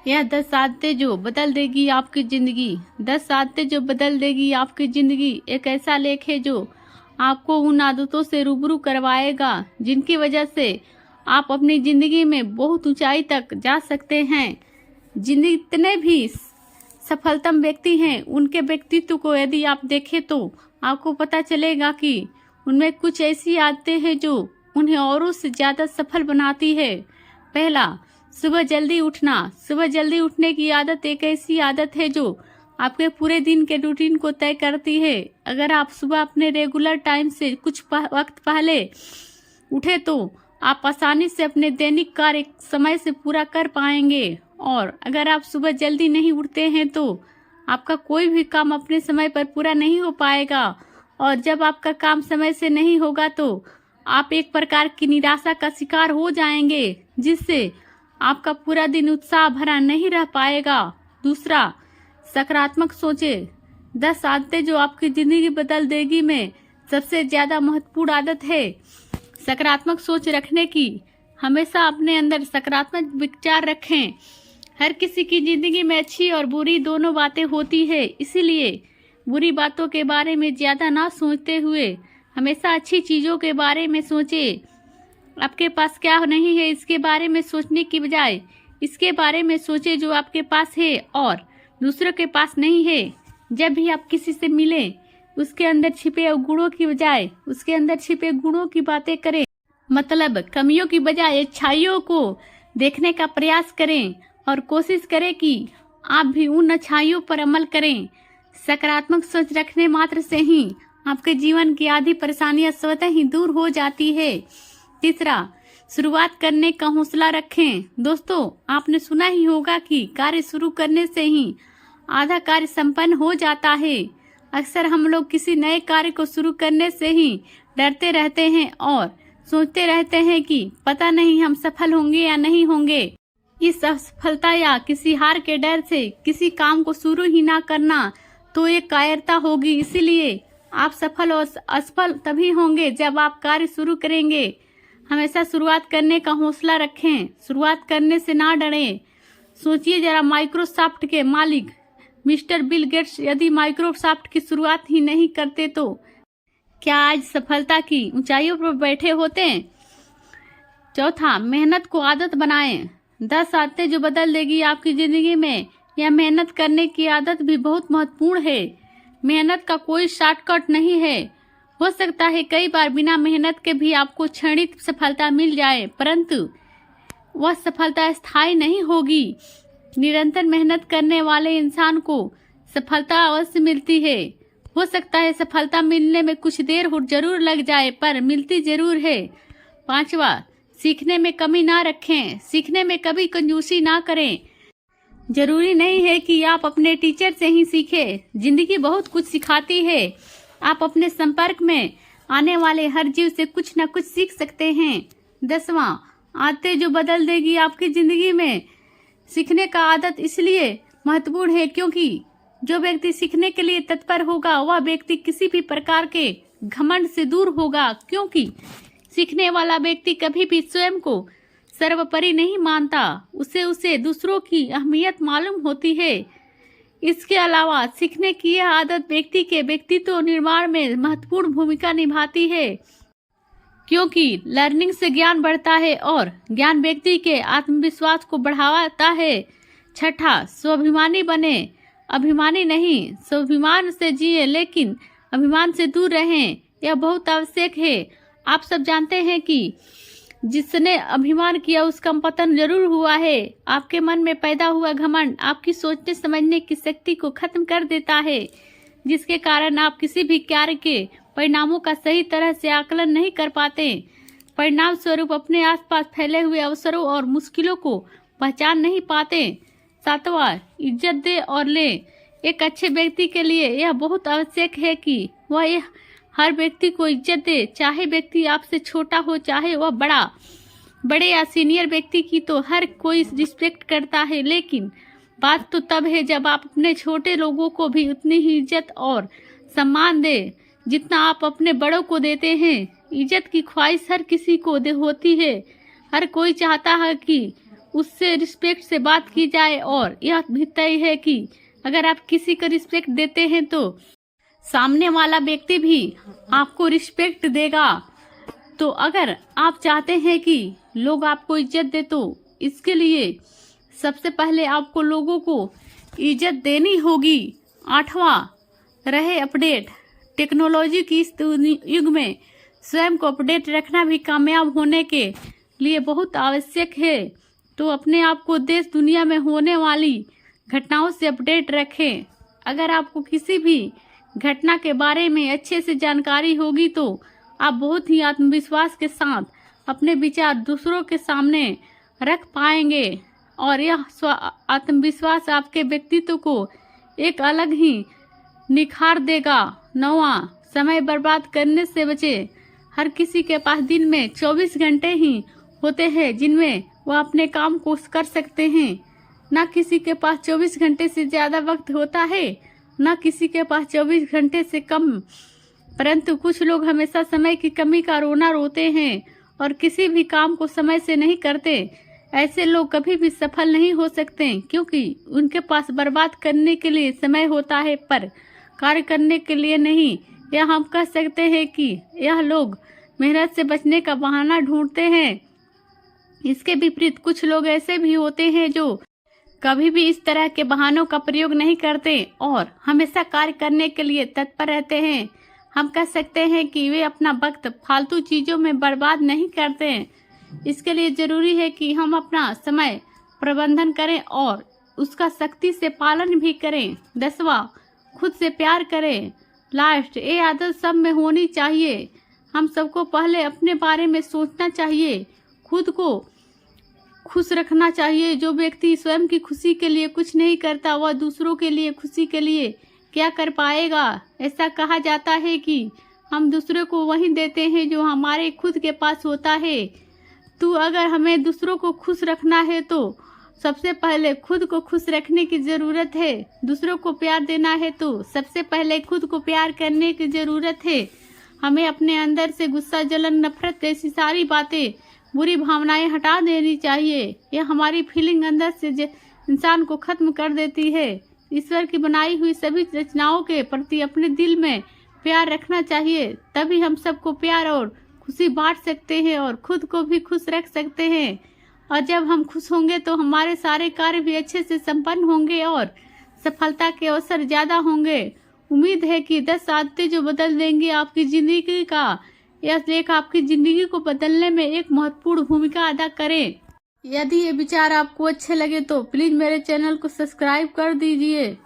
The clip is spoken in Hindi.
यह 10 आदतें जो बदल देगी आपकी जिंदगी। 10 आदतें जो बदल देगी आपकी जिंदगी एक ऐसा लेख है जो आपको उन आदतों से रूबरू करवाएगा जिनकी वजह से आप अपनी जिंदगी में बहुत ऊंचाई तक जा सकते हैं। जितने भी सफलतम व्यक्ति हैं उनके व्यक्तित्व को यदि आप देखें तो आपको पता चलेगा कि उनमें कुछ ऐसी आदतें हैं जो उन्हें औरों से ज्यादा सफल बनाती है। पहला, सुबह जल्दी उठना। सुबह जल्दी उठने की आदत एक ऐसी आदत है जो आपके पूरे दिन के रूटीन को तय करती है। अगर आप सुबह अपने रेगुलर टाइम से कुछ वक्त पहले उठे तो आप आसानी से अपने दैनिक कार्य समय से पूरा कर पाएंगे, और अगर आप सुबह जल्दी नहीं उठते हैं तो आपका कोई भी काम अपने समय पर पूरा नहीं हो पाएगा, और जब आपका काम समय से नहीं होगा तो आप एक प्रकार की निराशा का शिकार हो जाएंगे जिससे आपका पूरा दिन उत्साह भरा नहीं रह पाएगा। दूसरा, सकारात्मक सोचें। 10 आदतें जो आपकी जिंदगी बदल देगी में सबसे ज्यादा महत्वपूर्ण आदत है सकारात्मक सोच रखने की। हमेशा अपने अंदर सकारात्मक विचार रखें। हर किसी की जिंदगी में अच्छी और बुरी दोनों बातें होती है, इसीलिए बुरी बातों के बारे में ज्यादा ना सोचते हुए हमेशा अच्छी चीजों के बारे में सोचें। आपके पास क्या नहीं है इसके बारे में सोचने की बजाय इसके बारे में सोचें जो आपके पास है और दूसरों के पास नहीं है। जब भी आप किसी से मिलें उसके अंदर छिपे गुणों की बजाय उसके अंदर छिपे गुणों की बातें करें। मतलब कमियों की बजाय अच्छाइयों को देखने का प्रयास करें और कोशिश करें कि आप भी उन अच्छाइयों पर अमल करें। सकारात्मक सोच रखने मात्र से ही आपके जीवन की आधी परेशानियां स्वतः ही दूर हो जाती है। तीसरा, शुरुआत करने का हौसला रखें। दोस्तों, आपने सुना ही होगा कि कार्य शुरू करने से ही आधा कार्य संपन्न हो जाता है। अक्सर हम लोग किसी नए कार्य को शुरू करने से ही डरते रहते हैं और सोचते रहते हैं कि पता नहीं हम सफल होंगे या नहीं होंगे। इस असफलता या किसी हार के डर से किसी काम को शुरू ही ना करना तो एक कायरता होगी। इसीलिए आप सफल और असफल तभी होंगे जब आप कार्य शुरू करेंगे। हमेशा शुरुआत करने का हौसला रखें। शुरुआत करने से ना डरें। सोचिए जरा, माइक्रोसॉफ्ट के मालिक मिस्टर बिल गेट्स यदि माइक्रोसॉफ्ट की शुरुआत ही नहीं करते तो क्या आज सफलता की ऊंचाइयों पर बैठे होते? चौथा, मेहनत को आदत बनाएं। 10 आदतें जो बदल देगी आपकी जिंदगी में यह मेहनत करने की आदत भी बहुत महत्वपूर्ण है। मेहनत का कोई शॉर्टकट नहीं है। हो सकता है कई बार बिना मेहनत के भी आपको क्षणिक सफलता मिल जाए, परंतु वह सफलता स्थायी नहीं होगी। निरंतर मेहनत करने वाले इंसान को सफलता अवश्य मिलती है। हो सकता है सफलता मिलने में कुछ देर जरूर लग जाए, पर मिलती जरूर है। पांचवा, सीखने में कमी ना रखें। सीखने में कभी कंजूसी ना करें। जरूरी नहीं है कि आप अपने टीचर से ही सीखें। जिंदगी बहुत कुछ सिखाती है। आप अपने संपर्क में आने वाले हर जीव से कुछ न कुछ सीख सकते हैं। 10वां, आदतें जो बदल देगी आपकी जिंदगी में। सीखने का आदत इसलिए महत्वपूर्ण है क्योंकि जो व्यक्ति सीखने के लिए तत्पर होगा वह व्यक्ति किसी भी प्रकार के घमंड से दूर होगा, क्योंकि सीखने वाला व्यक्ति कभी भी स्वयं को सर्वोपरि नहीं मानता। उसे दूसरों की अहमियत मालूम होती है। इसके अलावा सीखने की यह आदत व्यक्ति के व्यक्तित्व निर्माण में महत्वपूर्ण भूमिका निभाती है, क्योंकि लर्निंग से ज्ञान बढ़ता है और ज्ञान व्यक्ति के आत्मविश्वास को बढ़ाता है। छठा, स्वाभिमानी बने। अभिमानी नहीं, स्वाभिमान से जिए लेकिन अभिमान से दूर रहें। यह बहुत आवश्यक है। आप सब जानते हैं कि जिसने अभिमान किया उसका पतन जरूर हुआ है। आपके मन में पैदा हुआ घमंड आपकी सोचने समझने की शक्ति को खत्म कर देता है, जिसके कारण आप किसी भी कार्य के परिणामों का सही तरह से आकलन नहीं कर पाते। परिणाम स्वरूप अपने आसपास फैले हुए अवसरों और मुश्किलों को पहचान नहीं पाते। 7वां, इज्जत दे और ले। एक अच्छे व्यक्ति के लिए यह बहुत आवश्यक है कि वह हर व्यक्ति को इज्जत दे, चाहे व्यक्ति आपसे छोटा हो चाहे वह बड़े या सीनियर व्यक्ति की तो हर कोई रिस्पेक्ट करता है, लेकिन बात तो तब है जब आप अपने छोटे लोगों को भी उतनी ही इज्जत और सम्मान दे जितना आप अपने बड़ों को देते हैं। इज्जत की ख्वाहिश हर किसी को होती है। हर कोई चाहता है कि उससे रिस्पेक्ट से बात की जाए। और यह भी तय है कि अगर आप किसी को रिस्पेक्ट देते हैं तो सामने वाला व्यक्ति भी आपको रिस्पेक्ट देगा। तो अगर आप चाहते हैं कि लोग आपको इज्जत दे तो इसके लिए सबसे पहले आपको लोगों को इज्जत देनी होगी। 8वां, रहे अपडेट। टेक्नोलॉजी की इस युग में स्वयं को अपडेट रखना भी कामयाब होने के लिए बहुत आवश्यक है। तो अपने आप को देश दुनिया में होने वाली घटनाओं से अपडेट रखें। अगर आपको किसी भी घटना के बारे में अच्छे से जानकारी होगी तो आप बहुत ही आत्मविश्वास के साथ अपने विचार दूसरों के सामने रख पाएंगे और यह आत्मविश्वास आपके व्यक्तित्व को एक अलग ही निखार देगा। 9वां, समय बर्बाद करने से बचे। हर किसी के पास दिन में 24 घंटे ही होते हैं जिनमें वह अपने काम को कर सकते हैं। न किसी के पास 24 घंटे से ज्यादा वक्त होता है, न किसी के पास 24 घंटे से कम। परंतु कुछ लोग हमेशा समय की कमी का रोना रोते हैं और किसी भी काम को समय से नहीं करते। ऐसे लोग कभी भी सफल नहीं हो सकते क्योंकि उनके पास बर्बाद करने के लिए समय होता है पर कार्य करने के लिए नहीं। या हम कह सकते हैं कि यह लोग मेहनत से बचने का बहाना ढूंढते हैं। इसके विपरीत कुछ लोग ऐसे भी होते हैं जो कभी भी इस तरह के बहानों का प्रयोग नहीं करते और हमेशा कार्य करने के लिए तत्पर रहते हैं। हम कह सकते हैं कि वे अपना वक्त फालतू चीजों में बर्बाद नहीं करते। इसके लिए जरूरी है कि हम अपना समय प्रबंधन करें और उसका सख्ती से पालन भी करें। 10वां, खुद से प्यार करें। लास्ट, ये आदत सब में होनी चाहिए। हम सबको पहले अपने बारे में सोचना चाहिए, खुद को खुश रखना चाहिए। जो व्यक्ति स्वयं की खुशी के लिए कुछ नहीं करता वह दूसरों के लिए खुशी के लिए क्या कर पाएगा। ऐसा कहा जाता है कि हम दूसरों को वही देते हैं जो हमारे खुद के पास होता है। तो अगर हमें दूसरों को खुश रखना है तो सबसे पहले खुद को खुश रखने की जरूरत है। दूसरों को प्यार देना है तो सबसे पहले खुद को प्यार करने की जरूरत है। हमें अपने अंदर से गुस्सा, जलन, नफरत जैसी सारी बातें, बुरी भावनाएं हटा देनी चाहिए। यह हमारी फीलिंग अंदर से इंसान को खत्म कर देती है। ईश्वर की बनाई हुई सभी रचनाओं के प्रति अपने दिल में प्यार रखना चाहिए, तभी हम सबको प्यार और खुशी बांट सकते हैं और खुद को भी खुश रख सकते हैं। और जब हम खुश होंगे तो हमारे सारे कार्य भी अच्छे से संपन्न होंगे और सफलता के अवसर ज्यादा होंगे। उम्मीद है कि 10 आदतें जो बदल देंगी आपकी जिंदगी का, यह लेख आपकी जिंदगी को बदलने में एक महत्वपूर्ण भूमिका अदा करें। यदि ये विचार आपको अच्छे लगे तो प्लीज मेरे चैनल को सब्सक्राइब कर दीजिए।